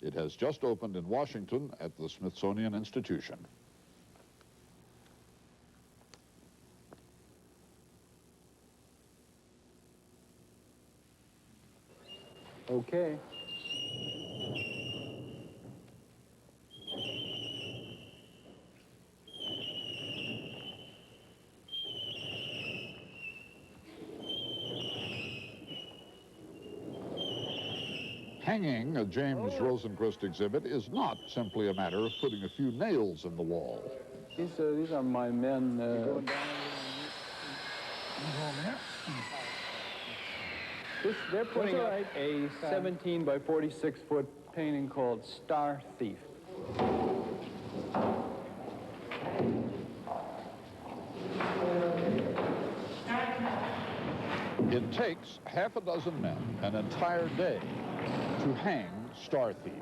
It has just opened in Washington at the Smithsonian Institution. Okay. Hanging a James Rosenquist exhibit is not simply a matter of putting a few nails in the wall. These are my men. They're putting up a 17 by 46 foot painting called Star Thief. It takes half a dozen men an entire day to hang Star Thief.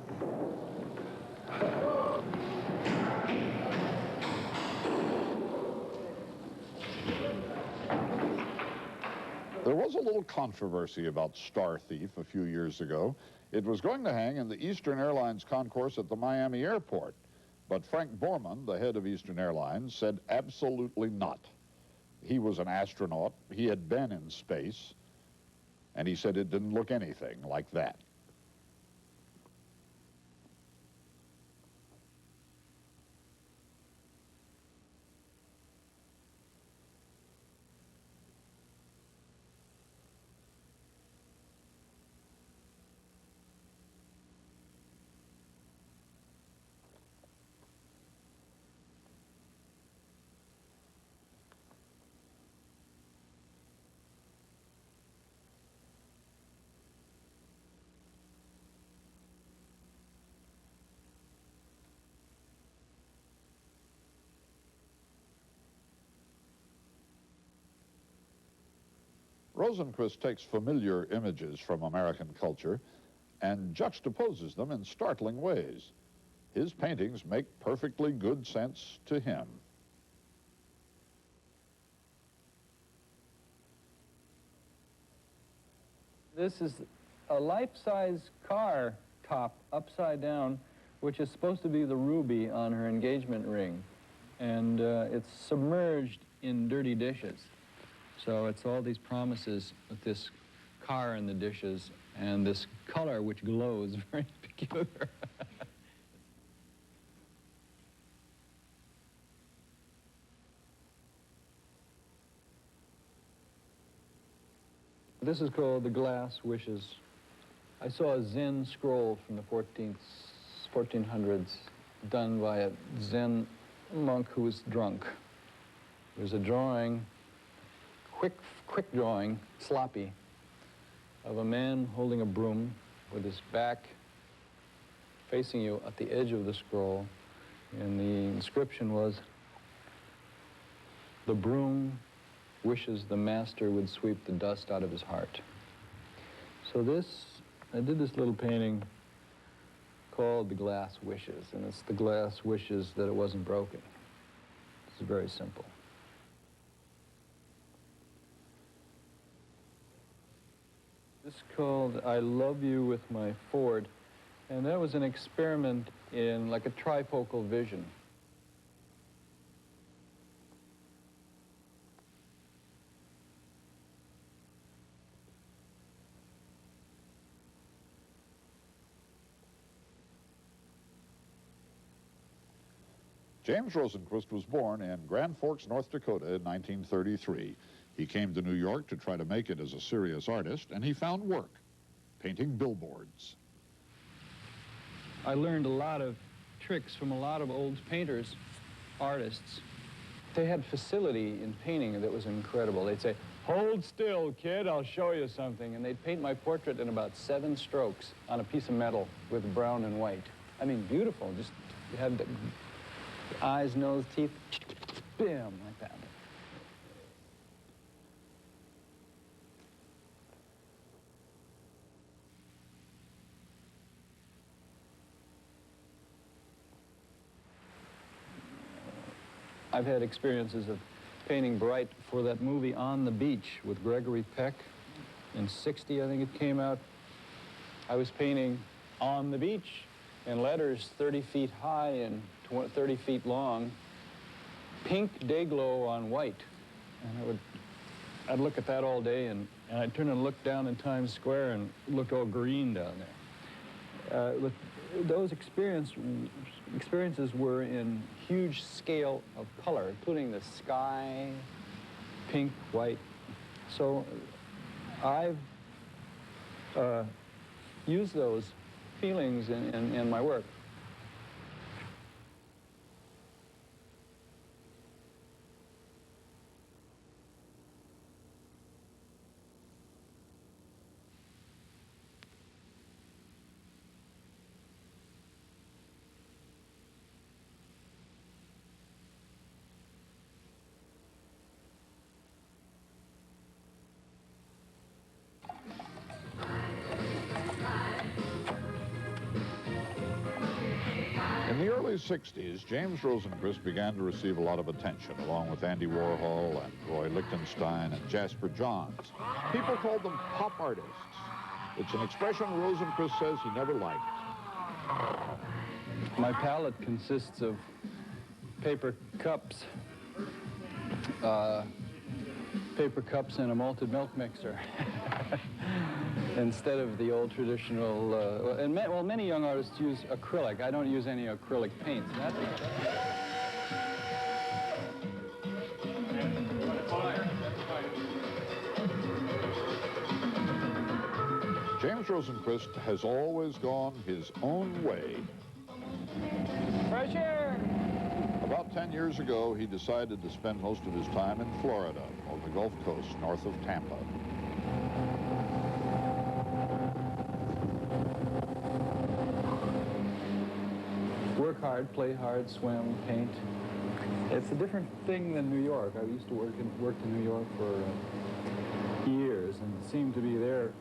There was a little controversy about Star Thief a few years ago. It was going to hang in the Eastern Airlines concourse at the Miami airport, but Frank Borman, the head of Eastern Airlines, said absolutely not. He was an astronaut, he had been in space, and he said it didn't look anything like that. Rosenquist takes familiar images from American culture and juxtaposes them in startling ways. His paintings make perfectly good sense to him. This is a life-size car top upside down, which is supposed to be the ruby on her engagement ring. And it's submerged in dirty dishes. So it's all these promises with this car in the dishes and this color which glows very peculiar. This is called the Glass Wishes. I saw a Zen scroll from the 1400s done by a Zen monk who was drunk. There's a drawing, quick drawing, sloppy, of a man holding a broom with his back facing you at the edge of the scroll. And the inscription was, "The broom wishes the master would sweep the dust out of his heart." So I did this little painting called The Glass Wishes, and it's the glass wishes that it wasn't broken. It's very simple. This is called I Love You with My Ford, and that was an experiment in like a trifocal vision. James Rosenquist was born in Grand Forks, North Dakota in 1933. He came to New York to try to make it as a serious artist, and he found work, painting billboards. I learned a lot of tricks from a lot of old painters, artists. They had facility in painting that was incredible. They'd say, "Hold still, kid, I'll show you something." And they'd paint my portrait in about 7 strokes on a piece of metal with brown and white. I mean, beautiful. Just you had the eyes, nose, teeth, bam, like that. I've had experiences of painting bright for that movie On the Beach with Gregory Peck. In '60, I think it came out. I was painting on the beach, in letters 30 feet high and 30 feet long, pink day glow on white. And I'd look at that all day, and I'd turn and look down in Times Square and look all green down there. With those experiences were in huge scale of color, including the sky, pink, white. So I've used those feelings in my work. In the early 60s, James Rosenquist began to receive a lot of attention, along with Andy Warhol and Roy Lichtenstein and Jasper Johns. People called them pop artists. It's an expression Rosenquist says he never liked. My palette consists of paper cups and a malted milk mixer. Instead of the old traditional, well, many young artists use acrylic. I don't use any acrylic paints. James Rosenquist has always gone his own way. Fresh air! About 10 years ago, he decided to spend most of his time in Florida, on the Gulf Coast, north of Tampa. Work hard, play hard, swim, paint. It's a different thing than New York. I used to work in New York for years, and seemed to be there.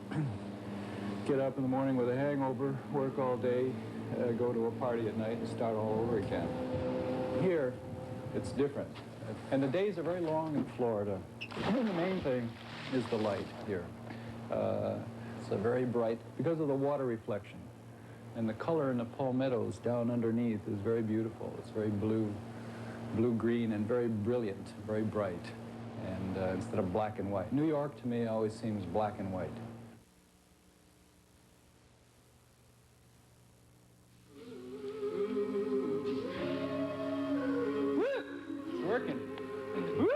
Get up in the morning with a hangover, work all day, go to a party at night, and start all over again. Here, it's different. And the days are very long in Florida. The main thing is the light here. It's a very bright, because of the water reflection. And the color in the palmettos down underneath is very beautiful. It's very blue-green, and very brilliant, very bright. And instead of black and white. New York, to me, always seems black and white. Woo! It's working. Woo!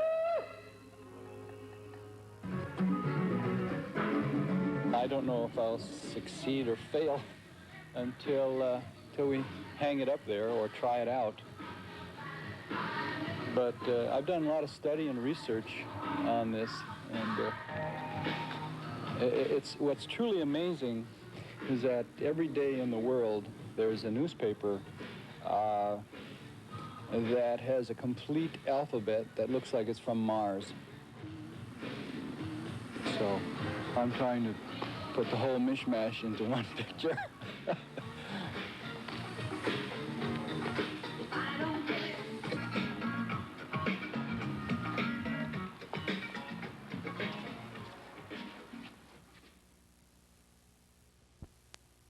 I don't know if I'll succeed or fail until we hang it up there or try it out. But I've done a lot of study and research on this, and what's truly amazing is that every day in the world there's a newspaper that has a complete alphabet that looks like it's from Mars. So I'm trying to put the whole mishmash into one picture.